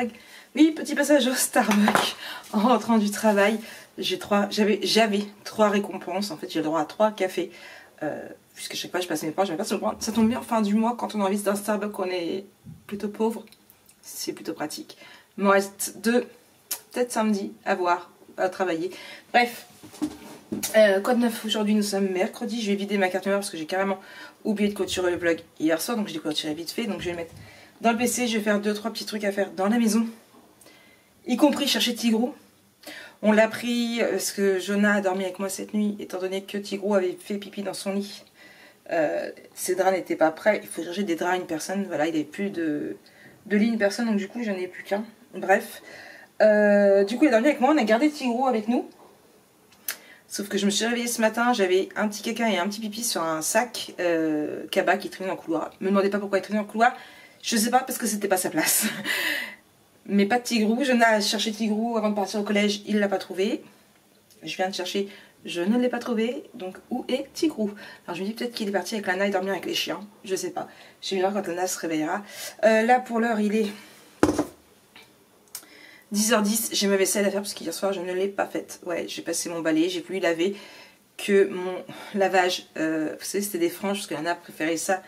vlog. Oui, petit passage au Starbucks en rentrant du travail. J'avais 3 récompenses. En fait, j'ai le droit à 3 cafés. Puisque chaque fois je passe mes points, je vais pas sur le point. Ça tombe bien en fin du mois quand on a envie d'un Starbucks, on est plutôt pauvre. C'est plutôt pratique. Il me reste 2, peut-être samedi, à voir, à travailler. Bref, quoi de neuf aujourd'hui? Nous sommes mercredi. Je vais vider ma carte mémoire parce que j'ai carrément oublié de clôturer le vlog hier soir. Donc je l'ai clôturé vite fait. Donc je vais le mettre dans le PC. Je vais faire 2-3 petits trucs à faire dans la maison. Y compris chercher Tigrou. On l'a pris parce que Jonah a dormi avec moi cette nuit. Étant donné que Tigrou avait fait pipi dans son lit. Ses draps n'étaient pas prêts. Il faut chercher des draps à une personne. Voilà, il n'y avait plus de lit une personne. Donc du coup j'en ai plus qu'un. Bref. Du coup il a dormi avec moi. On a gardé Tigrou avec nous. Sauf que je me suis réveillée ce matin, j'avais un petit caca et un petit pipi sur un sac cabas qui traînait dans le couloir. Me demandez pas pourquoi il traînait dans le couloir. Je sais pas, parce que c'était pas sa place. Mais pas de Tigrou. Je n'ai cherché Tigrou avant de partir au collège, il l'a pas trouvé. Je viens de chercher, je ne l'ai pas trouvé. Donc où est Tigrou? Alors je me dis peut-être qu'il est parti avec Lana et dormir avec les chiens. Je sais pas. Je vais voir quand Lana se réveillera. Là pour l'heure il est 10h10, j'ai ma vaisselle à faire parce qu'hier soir je ne l'ai pas faite. Ouais, j'ai passé mon balai, j'ai pu laver que mon lavage. Vous savez, c'était des franges parce qu'Anna a préféré ça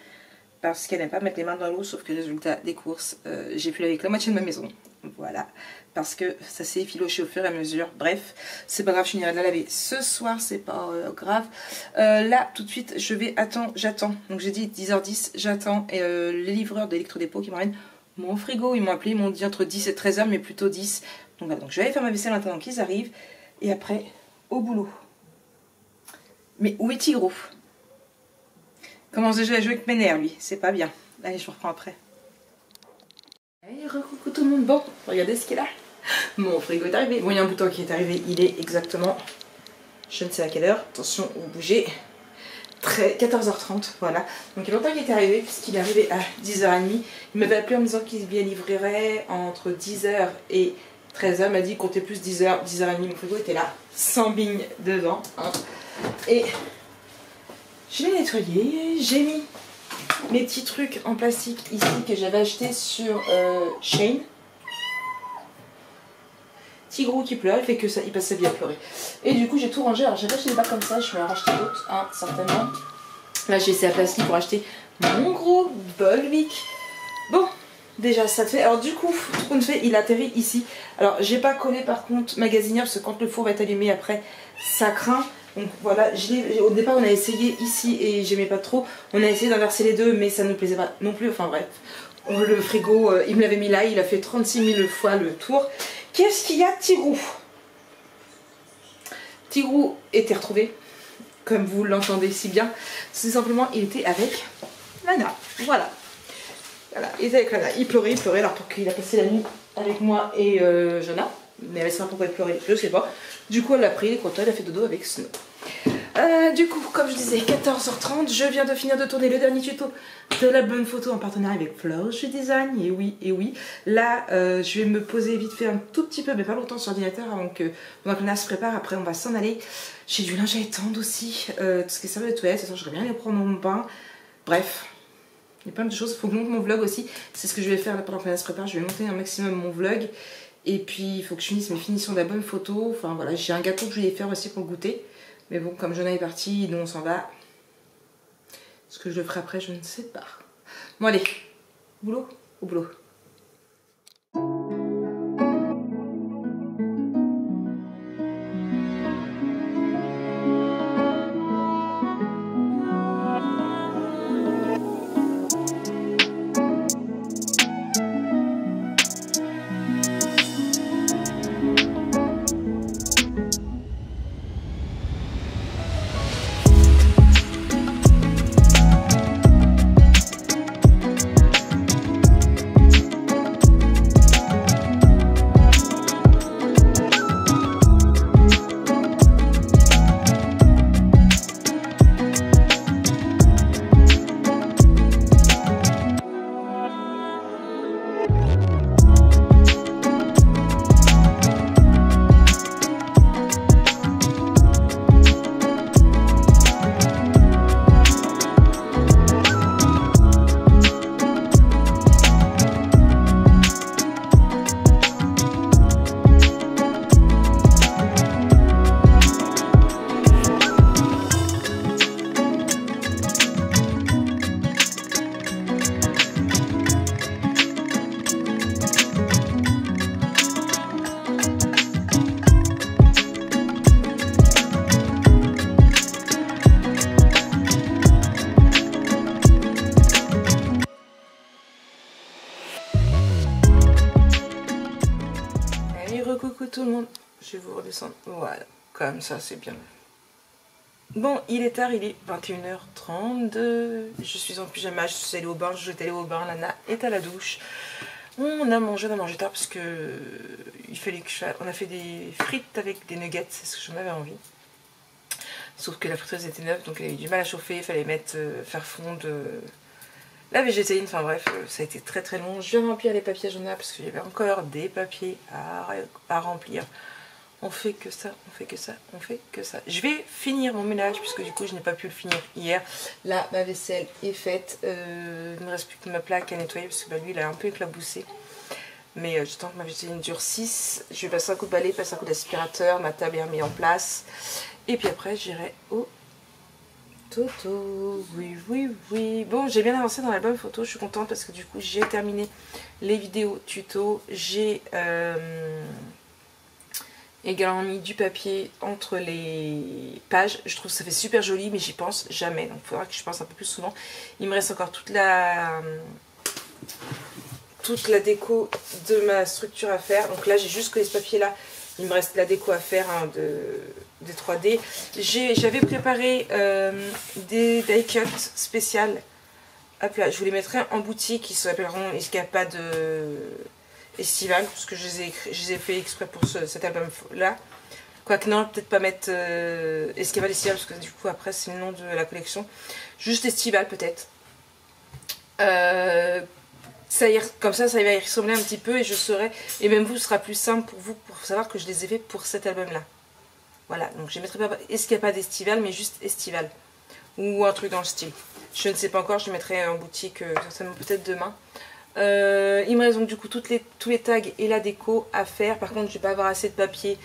parce qu'elle n'aime pas mettre les mains dans l'eau. Sauf que résultat des courses, j'ai pu laver avec la moitié de ma maison. Voilà, parce que ça s'est effiloché au fur et à mesure. Bref, c'est pas grave, je finirai de la laver ce soir, c'est pas grave. Là, tout de suite, j'attends. Donc j'ai dit 10h10, j'attends les livreurs d'Electrodépôt qui m'emmènent mon frigo. Ils m'ont appelé, ils m'ont dit entre 10 et 13h, mais plutôt 10. Donc voilà, donc je vais aller faire ma vaisselle maintenant qu'ils arrivent. Et après, au boulot. Mais où est Tigrou? Commence déjà à jouer avec mes nerfs, lui. C'est pas bien. Allez, je reprends après. Allez, recoucou tout le monde. Bon, regardez ce qu'il y a là. Mon frigo est arrivé. Bon, il y a un bouton qui est arrivé. Il est exactement, je ne sais à quelle heure. Attention, vous bougez. 14h30, voilà. Donc il y a longtemps qu'il est arrivé, puisqu'il est arrivé à 10h30. Il m'avait appelé en me disant qu'il livrerait entre 10h et 13h. Il m'a dit comptez plus 10h, 10h30. Mon frigo était là, sans bigne dedans. Hein. Et je l'ai nettoyé. J'ai mis mes petits trucs en plastique ici que j'avais acheté sur Shein. Tigrou qui pleure, il fait que ça, il passe sa vie à pleurer. Et du coup j'ai tout rangé, alors j'avais acheté des bacs comme ça, je vais en racheter d'autres, hein, certainement. Là j'ai essayé à plastique pour acheter mon gros Volvic. Bon, déjà ça fait, alors du coup, tout compte fait, il atterrit ici. Alors j'ai pas collé par contre magasinière, parce que quand le four va être allumé après, ça craint. Donc voilà, au départ on a essayé ici et j'aimais pas trop. On a essayé d'inverser les deux, mais ça ne nous plaisait pas non plus, enfin bref. Le frigo, il me l'avait mis là, il a fait 36 000 fois le tour. Qu'est-ce qu'il y a, Tigrou? Tigrou était retrouvé, comme vous l'entendez si bien. C'est simplement, il était avec Lana. Voilà. Voilà, il était avec Lana. Il pleurait, alors pour qu'il a passé la nuit avec moi et Jonah. Mais elle ne sait pas pourquoi il pleurait, je sais pas. Du coup, elle l'a pris, il est content, elle a fait dodo avec Snow. Du coup, comme je disais, 14h30, je viens de finir de tourner le dernier tuto de la bonne photo en partenariat avec Flourish Design. Et oui, là, je vais me poser vite fait un tout petit peu, mais pas longtemps sur l'ordinateur avant que Lana se prépare. Après, on va s'en aller. J'ai du linge à étendre aussi, tout ce qui est servi de toilette. Ça, j'aimerais bien aller prendre mon bain. Bref, il y a plein de choses. Il faut que je monte mon vlog aussi. C'est ce que je vais faire là, pendant que Lana se prépare. Je vais monter un maximum mon vlog. Et puis, il faut que je finisse mes finitions de la bonne photo. Enfin, voilà, j'ai un gâteau que je voulais faire aussi pour goûter. Mais bon, comme Jonah est parti, nous on s'en va. Ce que je le ferai après, je ne sais pas. Bon allez, boulot, au boulot. tout le monde. Je vais vous redescendre. Voilà, comme ça c'est bien. Bon, il est tard, il est 21h32. Je suis en pyjama, je suis allée au bain, je suis allée au bain, Lana est à la douche. On a mangé tard parce que il fallait que on a fait des frites avec des nuggets, c'est ce que j'en avais envie. Sauf que la friteuse était neuve, donc elle avait du mal à chauffer, il fallait faire fondre la végétaline, enfin bref, ça a été très très long. Je viens de remplir les papiers agenda parce qu'il y avait encore des papiers à remplir. On fait que ça, on fait que ça, on fait que ça. Je vais finir mon ménage puisque du coup je n'ai pas pu le finir hier. Là, ma vaisselle est faite. Il ne me reste plus que ma plaque à nettoyer parce que lui il a un peu éclaboussé. Mais j'attends que ma vaisselle durcisse. Je vais passer un coup de balai, passer un coup d'aspirateur. Ma table est remise en place. Et puis après, j'irai au Toto. Oui, oui, oui. Bon, j'ai bien avancé dans l'album photo. Je suis contente parce que du coup, j'ai terminé les vidéos tuto. J'ai également mis du papier entre les pages. Je trouve que ça fait super joli, mais j'y pense jamais. Donc, il faudra que je pense un peu plus souvent. Il me reste encore toute la déco de ma structure à faire. Donc là, j'ai juste que les papiers là. Il me reste la déco à faire hein, des 3D. J'avais préparé des die cuts spéciales. Hop là, je vous les mettrai en boutique. Qui s'appelleront Escapade Estivale. Parce que je les ai fait exprès pour cet album là. Quoique non, peut-être pas mettre Escapade Estivale. Parce que du coup, après, c'est le nom de la collection. Juste Estivale peut-être. Comme ça va y ressembler un petit peu et je saurai, et même vous, ce sera plus simple pour vous pour savoir que je les ai fait pour cet album là. Voilà, donc je ne mettrai pas Escapade Estivale mais juste Estivale ou un truc dans le style. Je ne sais pas encore, je les mettrai en boutique certainement peut-être demain. Il me reste donc du coup tous les tags et la déco à faire. Par contre je ne vais pas avoir assez de papier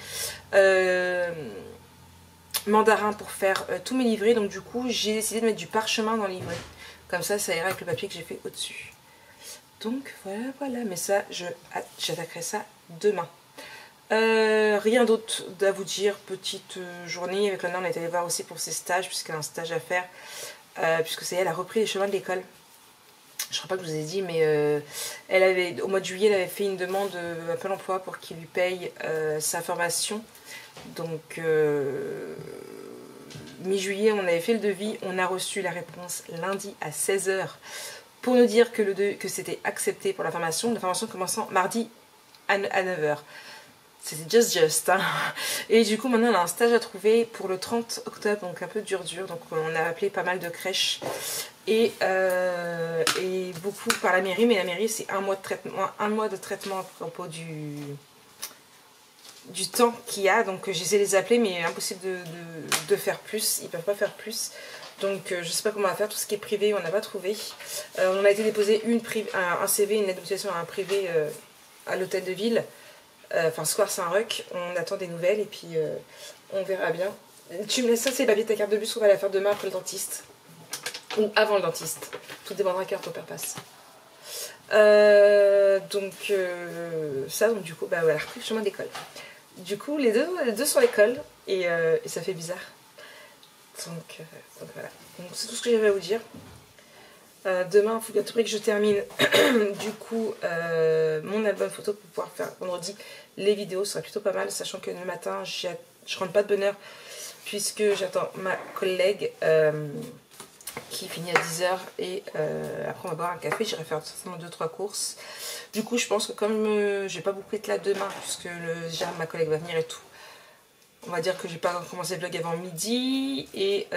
mandarin pour faire tous mes livrets, donc du coup j'ai décidé de mettre du parchemin dans le livret. Comme ça, ça ira avec le papier que j'ai fait au-dessus. Donc voilà, mais ça, j'attaquerai ça demain. Rien d'autre à vous dire, petite journée. Avec Lana, on est allé voir aussi pour ses stages, puisqu'elle a un stage à faire, puisque ça y est, elle a repris les chemins de l'école. Je crois pas que je vous ai dit, mais au mois de juillet, elle avait fait une demande à Pôle emploi pour qu'il lui paye sa formation. Donc, mi-juillet, on avait fait le devis, on a reçu la réponse lundi à 16 h. Pour nous dire que c'était accepté pour la formation commençant mardi à 9 h. C'était just. Hein. Et du coup, maintenant, on a un stage à trouver pour le 30 octobre, donc un peu dur. Donc, on a appelé pas mal de crèches et beaucoup par la mairie. Mais la mairie, c'est un mois de traitement à propos du temps qu'il y a. Donc, j'essaie de les appeler, mais impossible de faire plus. Ils ne peuvent pas faire plus. Donc je sais pas comment on va faire, tout ce qui est privé on n'a pas trouvé. On a été déposer un CV, une lettre de motivation à un privé à l'hôtel de ville, enfin Square Saint-Roch. On attend des nouvelles et puis on verra bien. Tu me laisses ça, c'est les papiers de ta carte de bus, on va la faire demain après le dentiste. Ou avant le dentiste. Tout dépendra quand ton père passe. Donc du coup, bah voilà, repris le chemin d'école. Du coup, les deux sont à l'école et ça fait bizarre. Donc voilà, c'est tout ce que j'avais à vous dire. Demain, il faut que je termine du coup mon album photo pour pouvoir faire vendredi les vidéos. Ce sera plutôt pas mal, sachant que le matin, je rentre pas de bonne heure puisque j'attends ma collègue qui finit à 10 h et après on va boire un café. J'irai faire certainement 2-3 courses. Du coup, je pense que comme je vais pas beaucoup être là demain puisque déjà ma collègue va venir et tout. On va dire que j'ai pas commencé le vlog avant midi et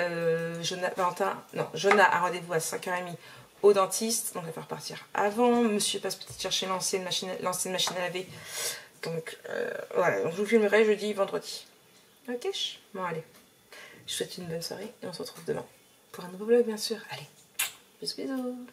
Jonah a rendez-vous à 5h30 au dentiste, donc il va falloir partir avant. Monsieur passe peut-être chercher l'ancienne machine à laver. Donc voilà, donc je vous filmerai jeudi, vendredi. Ok, bon allez. Je vous souhaite une bonne soirée et on se retrouve demain pour un nouveau vlog bien sûr. Allez, bisous bisous.